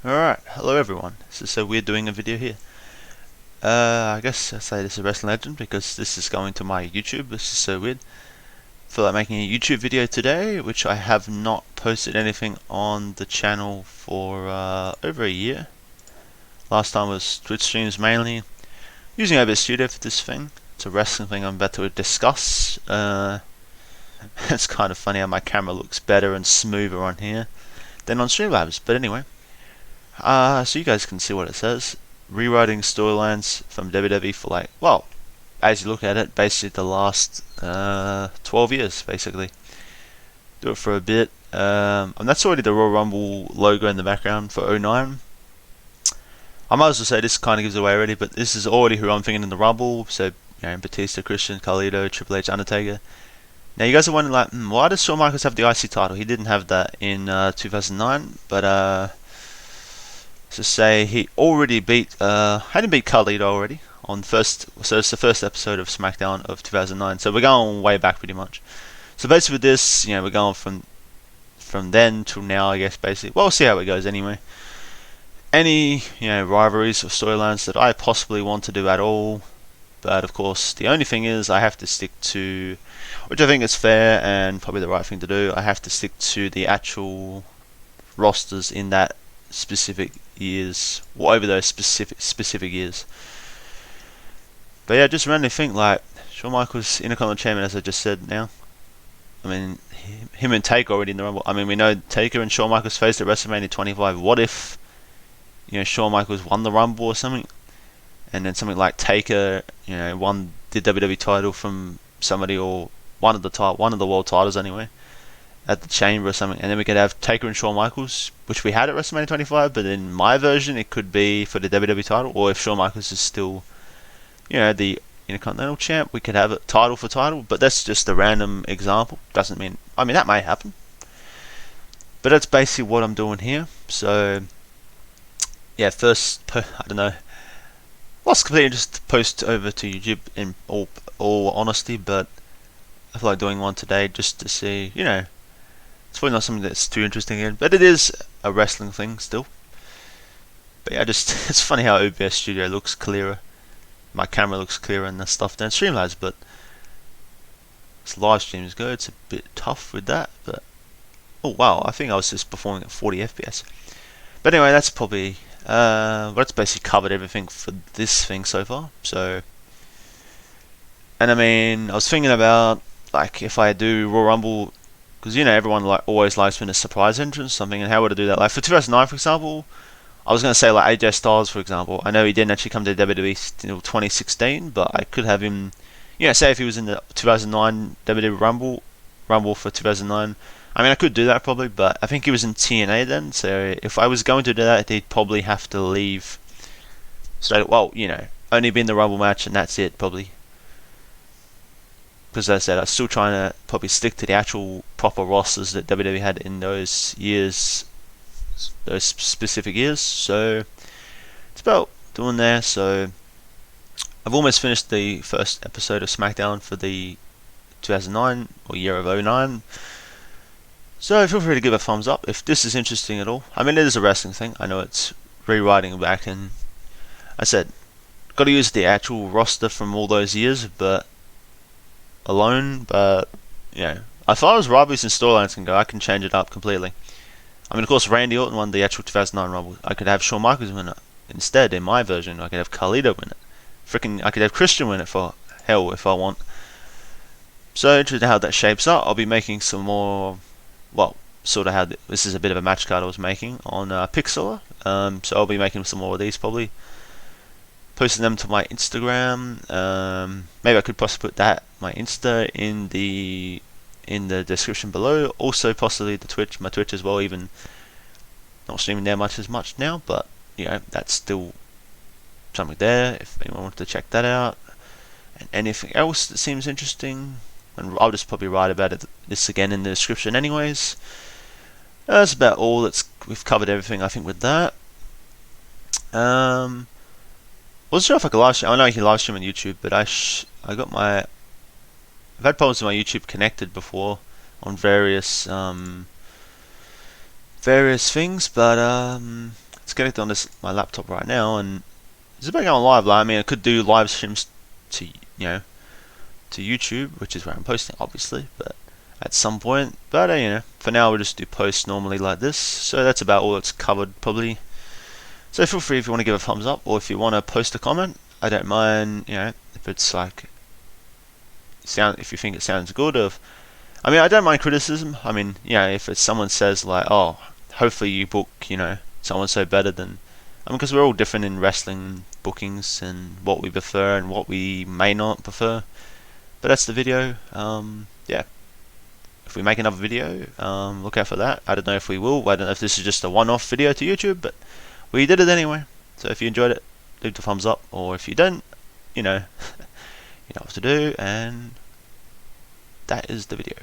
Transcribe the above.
Alright, hello everyone. This is so weird doing a video here. I guess I say this is a wrestling legend because this is going to my YouTube. This is so weird. Feel like making a YouTube video today, which I have not posted anything on the channel for over a year. Last time was Twitch streams mainly. Using OBS Studio for this thing. It's a wrestling thing I'm about to discuss. It's kind of funny how my camera looks better and smoother on here than on Streamlabs, but anyway. So you guys can see what it says. Rewriting storylines from WWE for well, as you look at it, basically the last 12 years, basically. Do it for a bit. And that's already the Royal Rumble logo in the background for '09. I might as well say this kind of gives away already, but this is already who I'm thinking in the Rumble. So, Batista, Christian, Carlito, Triple H, Undertaker. Now you guys are wondering why does Shawn Michaels have the IC title? He didn't have that in 2009, but to say he already hadn't beat Carlito already on first, so it's the first episode of SmackDown of 2009. So we're going way back pretty much. So basically with this, we're going from then till now, I guess basically. Well, we'll see how it goes anyway. Any rivalries or storylines that I possibly want to do at all, but of course the only thing is I have to stick to, which I think is fair and probably the right thing to do. I have to stick to the actual rosters in that specific years, or over those specific years. But yeah, just randomly think Shawn Michaels Intercontinental Champion, as I just said. Now, I mean, him and Taker already in the Rumble. I mean, we know Taker and Shawn Michaels faced at WrestleMania 25. What if Shawn Michaels won the Rumble or something, and then something like Taker won the WWE title from somebody, or one of the world titles anyway, at the Chamber or something, and then we could have Taker and Shawn Michaels, which we had at WrestleMania 25, but in my version it could be for the WWE title, or if Shawn Michaels is still, the Intercontinental Champ, we could have it title for title, but that's just a random example. Doesn't mean, that may happen. But that's basically what I'm doing here. So, yeah, first, I don't know, lost completely just post over to YouTube in all honesty, but I feel like doing one today just to see, it's probably not something that's too interesting in, but it is a wrestling thing still. But yeah, it's funny how OBS Studio looks clearer. My camera looks clearer and the stuff than Streamlabs, but as live streams go, it's a bit tough with that. But oh wow, I think I was just performing at 40 FPS. But anyway, that's probably that's basically covered everything for this thing so far. So, and I mean, I was thinking about if I do Royal Rumble, because everyone always likes when a surprise entrance something, and how would I do that? Like for 2009, for example, I was going to say AJ Styles, for example. I know he didn't actually come to WWE until 2016, but I could have him, say if he was in the 2009 WWE Rumble for 2009. I mean, I could do that probably, but I think he was in TNA then, so if I was going to do that, he'd probably have to leave. So, only be in the Rumble match and that's it, probably. Because as I said, I'm still trying to probably stick to the actual proper rosters that WWE had in those years, those specific years. So it's about doing there. So I've almost finished the first episode of SmackDown for the 2009 or year of '09. So feel free to give a thumbs up if this is interesting at all. I mean, it is a wrestling thing. I know it's rewriting back, and I said got to use the actual roster from all those years, but alone. But as far as rivalries and storylines can go, I can change it up completely. I mean, of course, Randy Orton won the actual 2009 Rumble. I could have Shawn Michaels win it instead. In my version, I could have Carlito win it. I could have Christian win it for hell if I want. So interested how that shapes up. I'll be making some more. Well, sort of how this is a bit of a match card I was making on pixlr. So I'll be making some more of these probably. Posting them to my Instagram. Maybe I could possibly put my Insta in the description below. Also possibly my Twitch as well. Even not streaming there much now, but that's still something there if anyone wanted to check that out. And anything else that seems interesting, and I'll just probably write about this again in the description anyways. That's about all. We've covered everything I think with that. Wasn't sure if I could live stream. I know you can live stream on YouTube, but I've had problems with my YouTube connected before on various things, but it's connected on this my laptop right now, and it's about going live. Like, I mean, I could do live streams to to YouTube, which is where I'm posting, obviously, but at some point. But for now we'll just do posts normally like this. So that's about all it's covered probably. So feel free if you want to give a thumbs up, or if you want to post a comment. I don't mind, if it's like if you think it sounds good. I mean, I don't mind criticism. I mean, if it's someone says like, oh, hopefully you book, someone so better than. I mean, because we're all different in wrestling bookings and what we prefer and what we may not prefer. But that's the video. Yeah. If we make another video, look out for that. I don't know if we will. I don't know if this is just a one-off video to YouTube, but we did it anyway. So if you enjoyed it, leave the thumbs up, or if you don't, you know what to do, and that is the video.